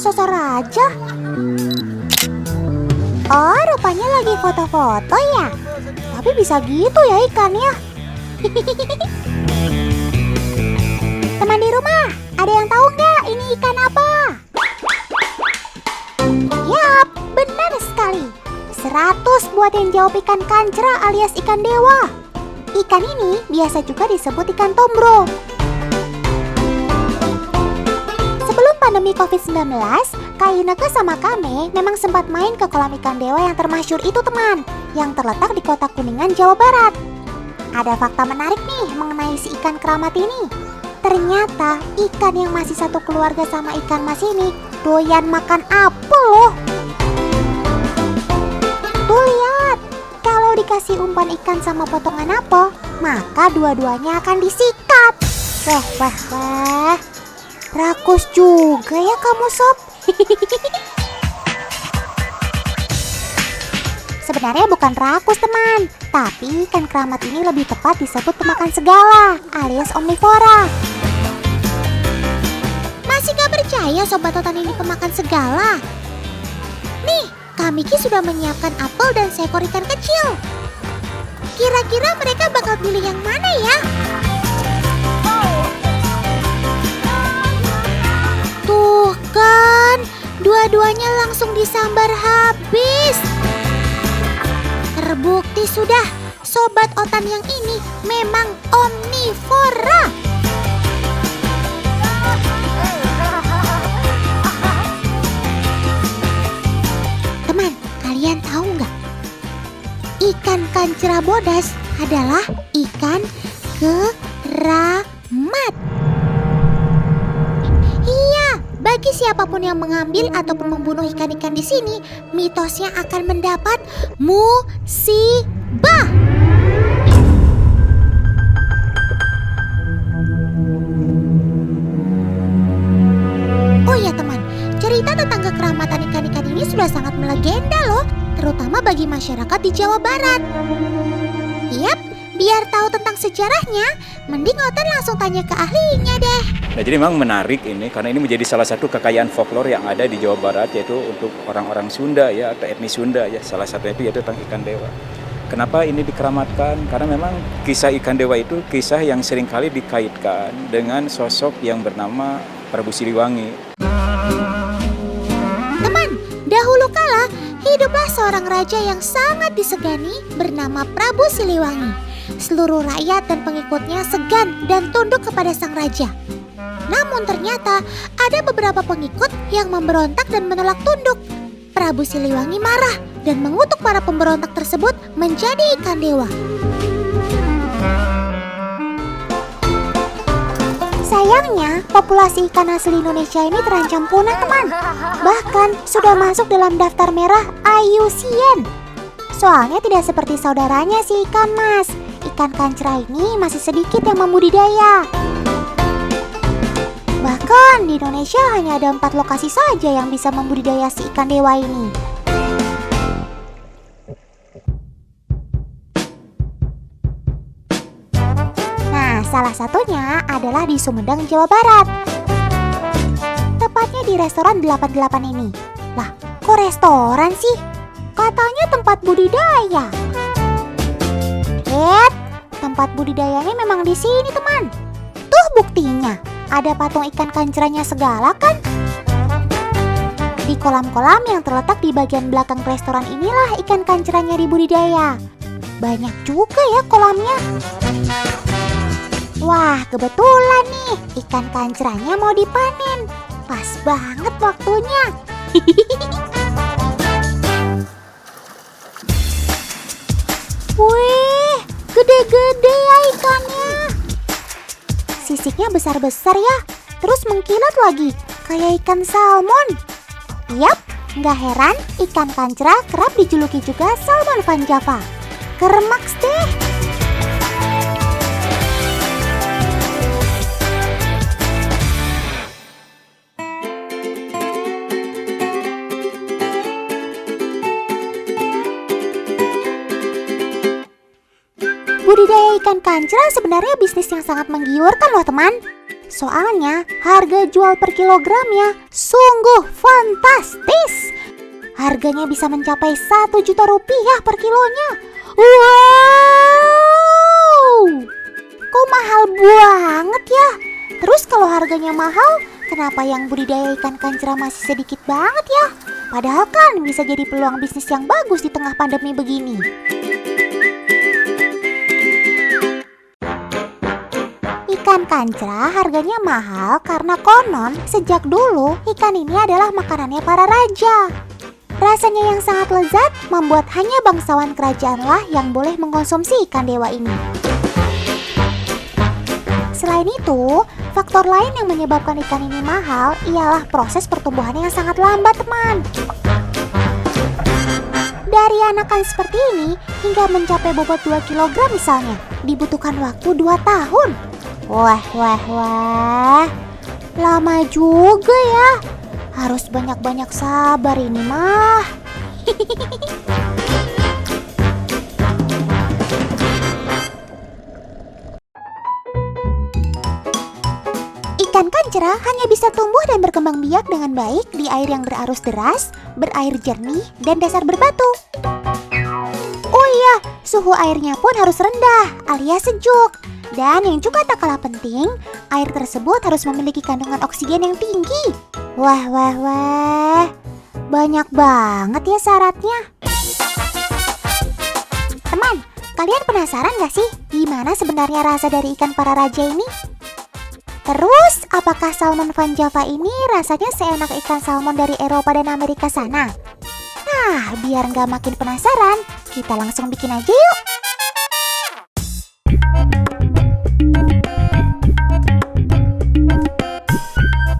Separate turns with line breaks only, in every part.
sosok raja. Oh, rupanya lagi foto-foto ya. Tapi bisa gitu ya ikannya. Teman di rumah, ada yang tahu nggak ini ikan apa? Yap, benar sekali. 100 buat yang jawab ikan kancra alias ikan dewa. Ikan ini biasa juga disebut ikan tombro. Sebelum pandemi COVID-19, Kak Ineke sama Kame memang sempat main ke kolam ikan dewa yang termasyhur itu teman, yang terletak di Kota Kuningan, Jawa Barat. Ada fakta menarik nih mengenai si ikan keramat ini. Ternyata ikan yang masih satu keluarga sama ikan mas ini doyan makan apel loh. Tuh lihat, kalau dikasih umpan ikan sama potongan apel, maka dua-duanya akan disikat. Wah. Rakus juga ya kamu sob. Sebenarnya bukan rakus teman, tapi ikan keramat ini lebih tepat disebut pemakan segala alias omnivora. Masih gak percaya sobat Totan ini pemakan segala? Nih, Kak Miki sudah menyiapkan apel dan seekor ikan kecil. Kira-kira mereka bakal pilih yang mana ya? Tuh kan, dua-duanya langsung disambar habis. Terbukti sudah, sobat Otan yang ini memang omnivora. Teman, kalian tahu nggak? Ikan kancra bodas adalah ikan keramat. Iya, bagi siapapun yang mengambil ataupun membunuh ikan-ikan di sini, mitosnya akan mendapat musibah. Oh ya teman, cerita tentang kekeramatan ikan-ikan ini sudah sangat melegenda loh, terutama bagi masyarakat di Jawa Barat. Yap, biar tahu tentang sejarahnya, mending Otan langsung tanya ke ahlinya deh.
Nah, jadi memang menarik ini karena ini menjadi salah satu kekayaan folklore yang ada di Jawa Barat, yaitu untuk orang-orang Sunda ya atau etnis Sunda ya. Salah satunya itu yaitu tentang ikan dewa. Kenapa ini dikeramatkan? Karena memang kisah ikan dewa itu kisah yang seringkali dikaitkan dengan sosok yang bernama Prabu Siliwangi.
Teman, dahulu kala hiduplah seorang raja yang sangat disegani bernama Prabu Siliwangi. Seluruh rakyat dan pengikutnya segan dan tunduk kepada sang raja. Namun ternyata ada beberapa pengikut yang memberontak dan menolak tunduk. Prabu Siliwangi marah dan mengutuk para pemberontak tersebut menjadi ikan dewa. Sayangnya, populasi ikan asli Indonesia ini terancam punah teman. Bahkan sudah masuk dalam daftar merah IUCN. Soalnya tidak seperti saudaranya si ikan mas. Ikan kancra ini masih sedikit yang membudidaya. Bahkan di Indonesia hanya ada 4 lokasi saja yang bisa membudidaya si ikan dewa ini. Nah, salah satunya adalah di Sumedang, Jawa Barat. Tepatnya di restoran 88 ini. Lah, kok restoran sih? Katanya tempat budidaya. Tempat budidayanya memang di sini teman. Tuh buktinya, ada patung ikan kancranya segala kan? Di kolam-kolam yang terletak di bagian belakang restoran inilah ikan kancranya dibudidaya. Banyak juga ya kolamnya. Wah, kebetulan nih ikan kancranya mau dipanen. Pas banget waktunya. Wih, gede-gede ya ikannya. Sisiknya besar-besar ya, terus mengkilat lagi, kayak ikan salmon. Yap, nggak heran ikan kancra kerap dijuluki juga salmon van Java. Keremaks deh. Budidaya ikan kancra sebenarnya bisnis yang sangat menggiurkan loh teman. Soalnya harga jual per kilogramnya sungguh fantastis. Harganya bisa mencapai 1 juta rupiah per kilonya. Wow! Kok mahal banget ya? Terus kalau harganya mahal, kenapa yang budidaya ikan kancra masih sedikit banget ya? Padahal kan bisa jadi peluang bisnis yang bagus di tengah pandemi begini. Ikan kancra harganya mahal karena konon sejak dulu ikan ini adalah makanannya para raja. Rasanya yang sangat lezat membuat hanya bangsawan kerajaanlah yang boleh mengkonsumsi ikan dewa ini. Selain itu, faktor lain yang menyebabkan ikan ini mahal ialah proses pertumbuhannya yang sangat lambat, teman. Dari anakan seperti ini hingga mencapai bobot 2 kg misalnya, dibutuhkan waktu 2 tahun. Wah. Lama juga ya. Harus banyak-banyak sabar ini mah. Ikan kancra hanya bisa tumbuh dan berkembang biak dengan baik di air yang berarus deras, berair jernih, dan dasar berbatu. Oh iya, suhu airnya pun harus rendah alias sejuk. Dan yang juga tak kalah penting, air tersebut harus memiliki kandungan oksigen yang tinggi. Wah. Banyak banget ya syaratnya. Teman, kalian penasaran gak sih gimana sebenarnya rasa dari ikan para raja ini? Terus, apakah salmon Van Java ini rasanya seenak ikan salmon dari Eropa dan Amerika sana? Nah, biar nggak makin penasaran, kita langsung bikin aja yuk!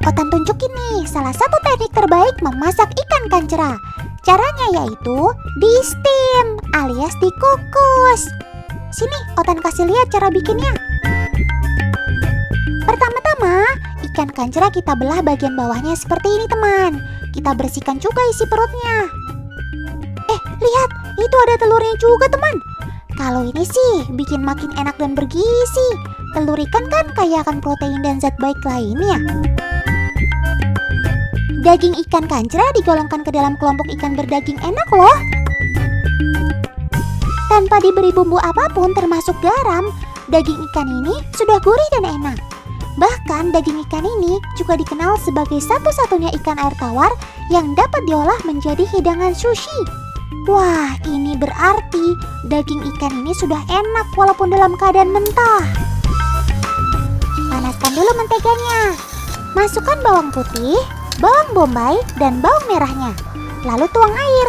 Otan tunjukin nih salah satu teknik terbaik memasak ikan kancra. Caranya yaitu di steam alias dikukus. Sini, Otan kasih lihat cara bikinnya. Pertama-tama, ikan kancra kita belah bagian bawahnya seperti ini, teman. Kita bersihkan juga isi perutnya. Lihat, itu ada telurnya juga, teman. Kalau ini sih bikin makin enak dan bergizi. Telur ikan kan kaya akan protein dan zat baik lainnya. Daging ikan kancra digolongkan ke dalam kelompok ikan berdaging enak loh. Tanpa diberi bumbu apapun termasuk garam, daging ikan ini sudah gurih dan enak. Bahkan daging ikan ini juga dikenal sebagai satu-satunya ikan air tawar yang dapat diolah menjadi hidangan sushi. Wah, ini berarti daging ikan ini sudah enak walaupun dalam keadaan mentah. Panaskan dulu menteganya. Masukkan bawang putih, bawang bombay, dan bawang merahnya. Lalu tuang air.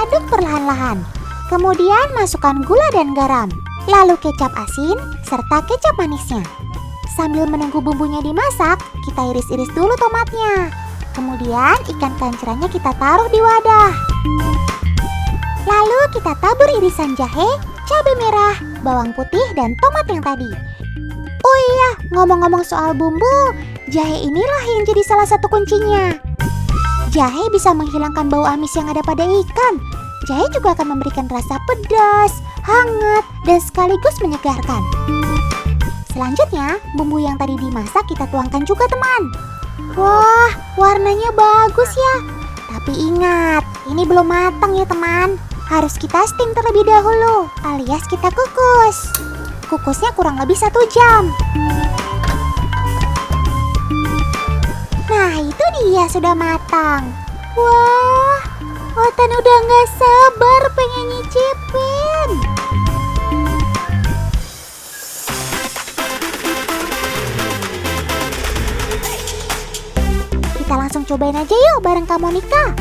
Aduk perlahan-lahan. Kemudian masukkan gula dan garam. Lalu kecap asin serta kecap manisnya. Sambil menunggu bumbunya dimasak, kita iris-iris dulu tomatnya. Kemudian ikan kancranya kita taruh di wadah. Lalu kita tabur irisan jahe, cabai merah, bawang putih, dan tomat yang tadi. Oh iya, ngomong-ngomong soal bumbu, jahe inilah yang jadi salah satu kuncinya. Jahe bisa menghilangkan bau amis yang ada pada ikan. Jahe juga akan memberikan rasa pedas, hangat, dan sekaligus menyegarkan. Selanjutnya, bumbu yang tadi dimasak kita tuangkan juga, teman. Wah, warnanya bagus ya. Tapi ingat, ini belum matang ya, teman. Harus kita steam terlebih dahulu, alias kita kukus. Kukusnya kurang lebih 1 jam. Nah, itu dia sudah matang. Wah, Otan udah gak sabar pengen nyicipin. Kita langsung cobain aja yuk bareng Kak Monica.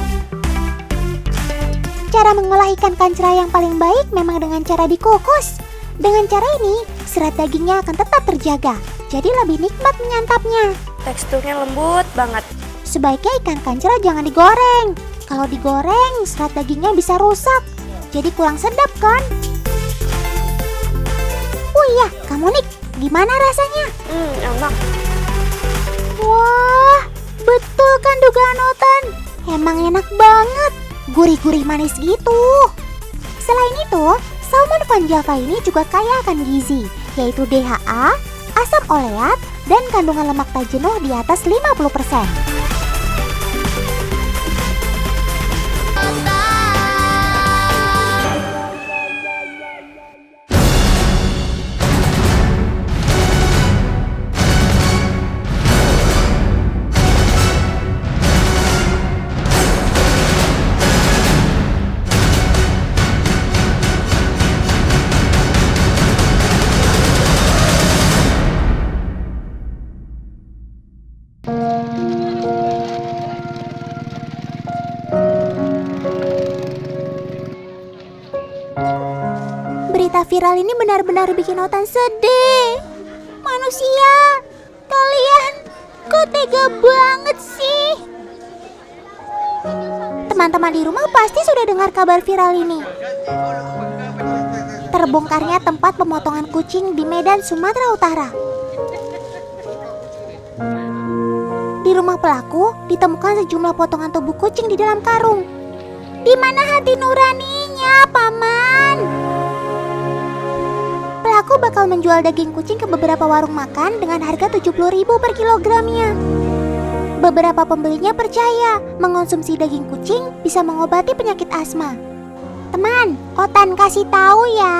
Cara mengolah ikan kancra yang paling baik memang dengan cara dikukus. Dengan cara ini, serat dagingnya akan tetap terjaga, jadi lebih nikmat menyantapnya.
Teksturnya lembut banget.
Sebaiknya ikan kancra jangan digoreng. Kalau digoreng, serat dagingnya bisa rusak, jadi kurang sedap kan? Oh iya, Kak Monik, gimana rasanya?
Enak.
Wah, betul kan dugaan Otan? Emang enak banget, gurih-gurih manis gitu. Selain itu, salmon Van Java ini juga kaya akan gizi, yaitu DHA, asam oleat, dan kandungan lemak tak jenuh di atas 50%. Berita viral ini benar-benar bikin Otan sedih. Manusia, kalian kok tega banget sih? Teman-teman di rumah pasti sudah dengar kabar viral ini. Terbongkarnya tempat pemotongan kucing di Medan, Sumatera Utara. Di rumah pelaku ditemukan sejumlah potongan tubuh kucing di dalam karung. Di mana hati nuraninya, Paman? Pelaku bakal menjual daging kucing ke beberapa warung makan dengan harga 70.000 per kilogramnya. Beberapa pembelinya percaya mengonsumsi daging kucing bisa mengobati penyakit asma. Teman, Otan kasih tahu ya.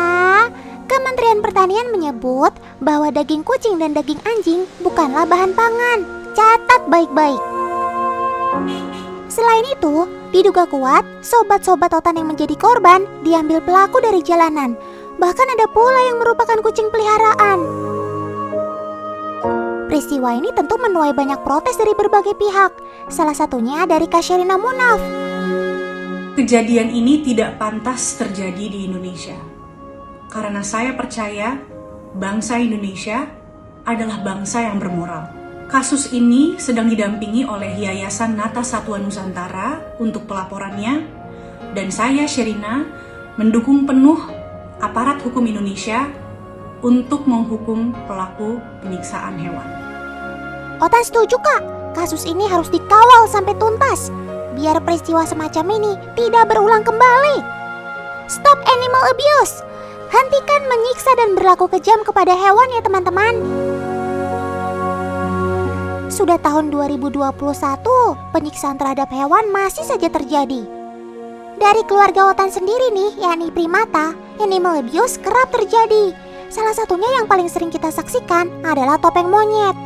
Kementerian Pertanian menyebut bahwa daging kucing dan daging anjing bukanlah bahan pangan. Catat baik-baik. Selain itu, diduga kuat sobat-sobat Otan yang menjadi korban diambil pelaku dari jalanan. Bahkan ada pula yang merupakan kucing peliharaan. Peristiwa ini tentu menuai banyak protes dari berbagai pihak. Salah satunya dari Kak Sherina Munaf.
Kejadian ini tidak pantas terjadi di Indonesia. Karena saya percaya bangsa Indonesia adalah bangsa yang bermoral. Kasus ini sedang didampingi oleh Yayasan Nata Satwa Nusantara untuk pelaporannya, dan saya, Sherina, mendukung penuh aparat hukum Indonesia untuk menghukum pelaku penyiksaan hewan.
Otan setuju, Kak. Kasus ini harus dikawal sampai tuntas, biar peristiwa semacam ini tidak berulang kembali. Stop animal abuse. Hentikan menyiksa dan berlaku kejam kepada hewan ya, teman-teman. Sudah tahun 2021, penyiksaan terhadap hewan masih saja terjadi. Dari keluarga Otan sendiri nih, yakni primata, animal abuse kerap terjadi. Salah satunya yang paling sering kita saksikan adalah topeng monyet.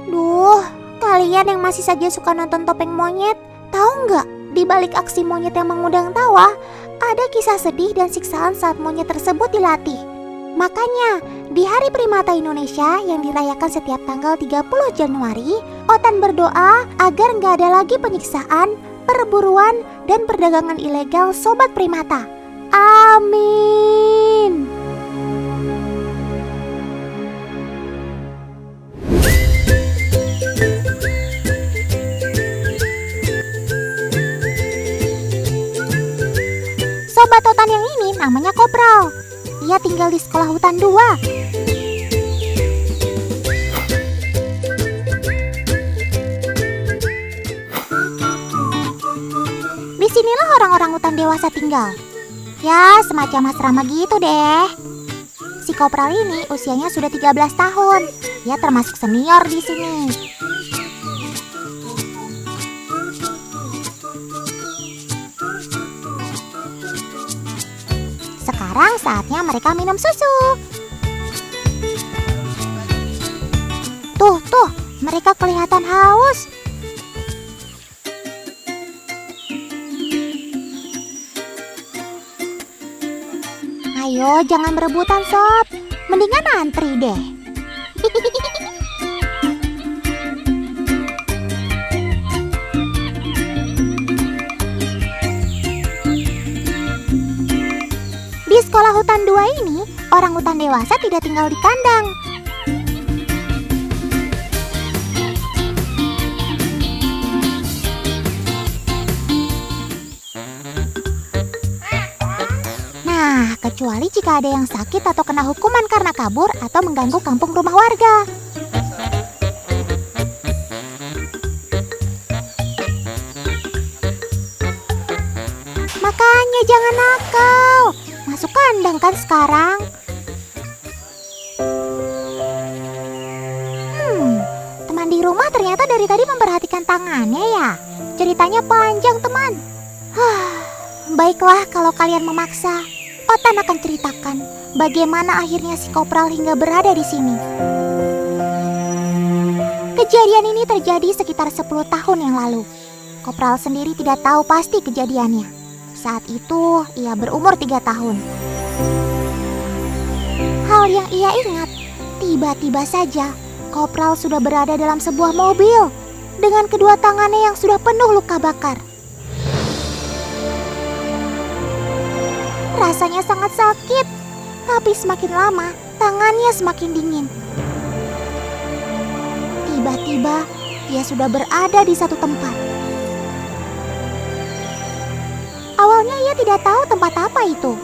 Duh, kalian yang masih saja suka nonton topeng monyet, tahu nggak di balik aksi monyet yang mengundang tawa, ada kisah sedih dan siksaan saat monyet tersebut dilatih. Makanya, di Hari Primata Indonesia yang dirayakan setiap tanggal 30 Januari, Otan berdoa agar nggak ada lagi penyiksaan, perburuan, dan perdagangan ilegal sobat primata. Amin. Sobat Otan yang ini namanya Kopral. Ia tinggal di sekolah hutan 2. Disinilah orang-orang hutan dewasa tinggal. Ya, semacam asrama gitu deh. Si Kopral ini usianya sudah 13 tahun. Ia termasuk senior di sini. Sekarang saatnya mereka minum susu. Tuh, mereka kelihatan haus. Ayo, jangan berebutan, sob. Mendingan antri deh. Di sekolah hutan 2 ini, orang hutan dewasa tidak tinggal di kandang. Nah, kecuali jika ada yang sakit atau kena hukuman karena kabur atau mengganggu kampung rumah warga. Makanya jangan nakal. Masuk kandang kan sekarang. rumah ternyata dari tadi memperhatikan tangannya ya. Ceritanya panjang, teman. Baiklah kalau kalian memaksa. Otan akan ceritakan bagaimana akhirnya si Kopral hingga berada di sini. Kejadian ini terjadi sekitar 10 tahun yang lalu. Kopral sendiri tidak tahu pasti kejadiannya. Saat itu ia berumur 3 tahun. Hal yang ia ingat, tiba-tiba saja Kopral sudah berada dalam sebuah mobil dengan kedua tangannya yang sudah penuh luka bakar. Rasanya sangat sakit, tapi semakin lama tangannya semakin dingin. Tiba-tiba ia sudah berada di satu tempat. Awalnya ia tidak tahu tempat apa itu.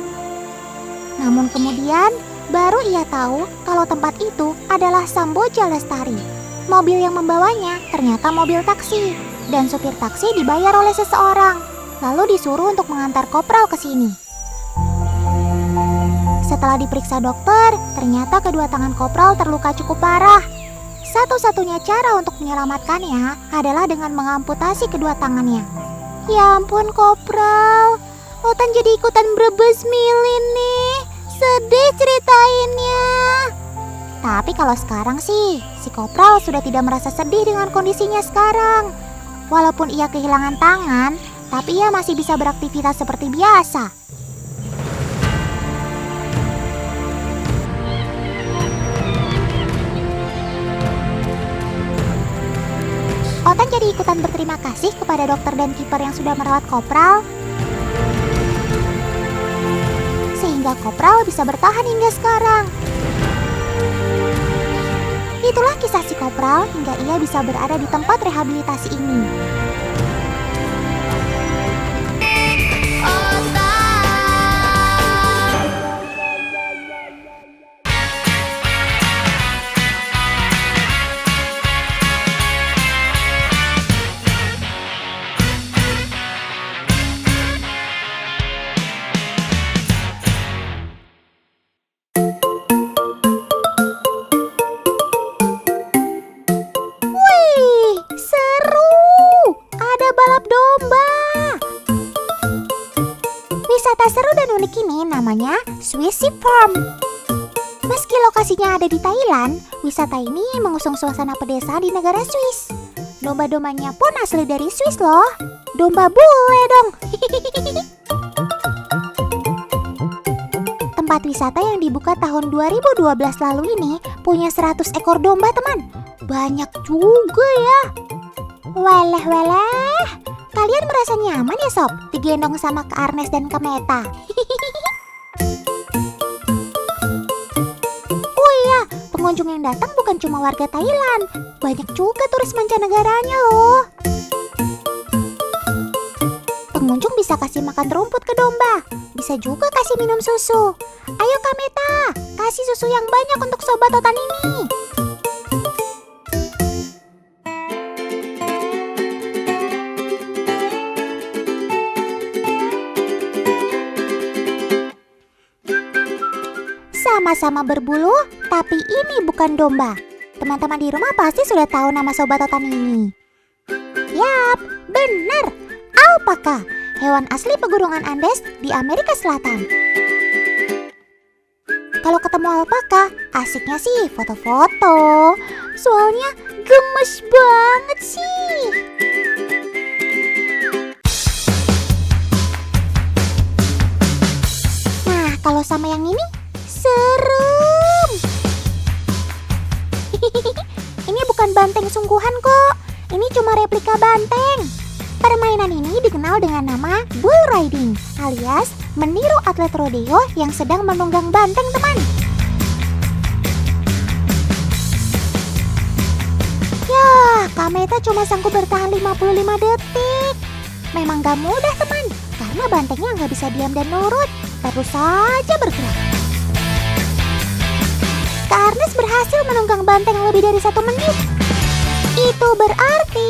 Namun kemudian baru ia tahu kalau tempat itu adalah Samboja Lestari. Mobil yang membawanya ternyata mobil taksi, dan supir taksi dibayar oleh seseorang, lalu disuruh untuk mengantar Kopral ke sini. Setelah diperiksa dokter, ternyata kedua tangan Kopral terluka cukup parah. Satu-satunya cara untuk menyelamatkannya adalah dengan mengamputasi kedua tangannya. Ya ampun Kopral, Otan jadi ikutan brebes milin nih. Sedih ceritainnya. Tapi kalau sekarang sih, si Kopral sudah tidak merasa sedih dengan kondisinya sekarang. Walaupun ia kehilangan tangan, tapi ia masih bisa beraktivitas seperti biasa. Otan jadi ikutan berterima kasih kepada dokter dan kiper yang sudah merawat Kopral, sehingga Kopral bisa bertahan hingga sekarang. Itulah kisah si Kopral hingga ia bisa berada di tempat rehabilitasi ini. Wisata seru dan unik ini namanya Swiss Sheep Farm. Meski lokasinya ada di Thailand, wisata ini mengusung suasana pedesaan di negara Swiss. Domba-dombanya pun asli dari Swiss loh. Domba bule dong. Tempat wisata yang dibuka tahun 2012 lalu ini punya 100 ekor domba, teman. Banyak juga ya. Weleh. Kalian merasa nyaman ya sob, digendong sama Kak Arnes dan Kak Meta? Oh iya, pengunjung yang datang bukan cuma warga Thailand, banyak juga turis mancanegaranya loh. Pengunjung bisa kasih makan rumput ke domba, bisa juga kasih minum susu. Ayo Kak Meta, kasih susu yang banyak untuk sobat Otan ini. Sama-sama berbulu, tapi ini bukan domba. Teman-teman di rumah pasti sudah tahu nama sobat Otan ini. Yap, benar, alpaka, hewan asli pegunungan Andes di Amerika Selatan. Kalau ketemu alpaka, asiknya sih foto-foto. Soalnya gemes banget sih. Nah, kalau sama yang ini, serem. Ini bukan banteng sungguhan kok. Ini cuma replika banteng. Permainan ini dikenal dengan nama bull riding, alias meniru atlet rodeo yang sedang menunggang banteng, teman. Ya, Kak Meta cuma sanggup bertahan 55 detik. Memang gak mudah, teman, karena bantengnya gak bisa diam dan nurut, terus saja bergerak. Kak Arnes berhasil menunggang banteng lebih dari 1 menit. Itu berarti